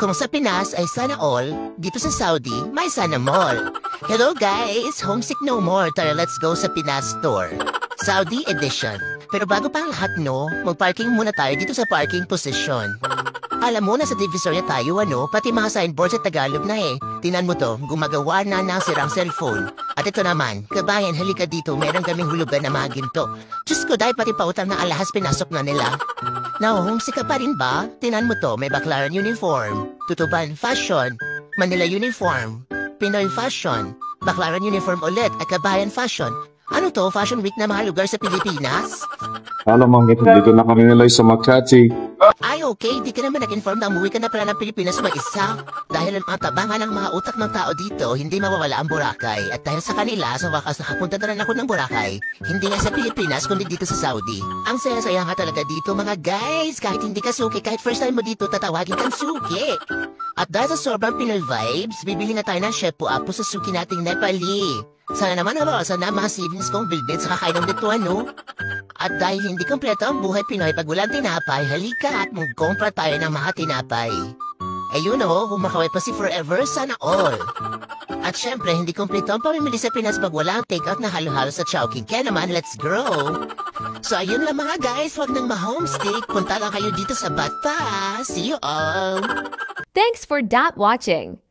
Kung sa Pinas ay sana all, dito sa Saudi, may sana mall. Hello guys! Homesick no more. Tara, let's go sa Pinas store. Saudi edition. Pero bago pa ang lahat no, mag-parking muna tayo dito sa parking position. Alam mo, nasa Divisoria tayo pati mga signboard sa Tagalog na eh. Tinan mo to, gumagawa na ng sirang cellphone. At ito naman, kabayan, halika dito, meron kaming hulugan na mga ginto. Diyos ko, dahil pati pautang na alahas pinasok na nila. Homesick ka pa rin ba? Tinan mo to, may Baclaran uniform, Tutuban fashion, Manila uniform, Pinoy fashion, Baclaran uniform ulit at kabayan fashion. Ano to, fashion week na mga lugar sa Pilipinas? Alam mo, dito na kami nilay sa Makati. Ay, okay. Di ka naman nag-inform na umuwi ka na pala ng Pilipinas mag-isa. Dahil ang tabangan ng mga utak ng tao dito, hindi mawawala ang Boracay. At dahil sa kanila, sa wakas nakapunta na rin ako ng Boracay. Hindi nga sa Pilipinas, kundi dito sa Saudi. Ang saya-saya nga talaga dito, mga guys. Kahit hindi ka suki, kahit first time mo dito, tatawagin kang suki. At dahil sa sobrang Pinoy vibes, bibili na tayo ng shepu apo sa suki nating Nepali. Sana naman nabawasan na mga savings kong bilbil sa kakainom nito At dahil hindi kompleto ang buhay Pinoy pag walang tinapay, halika at magkompra tayo ng mga tinapay. Ayun humakaway pa si Forever, sana all. At syempre, hindi kompleto ang pamimili sa Pinas pag walang take-out na halo-halo sa Chowking. Kaya naman, let's grow! So ayun lang mga guys, wag nang ma-homestick. Punta lang kayo dito sa Bata. See you all! Thanks for watching.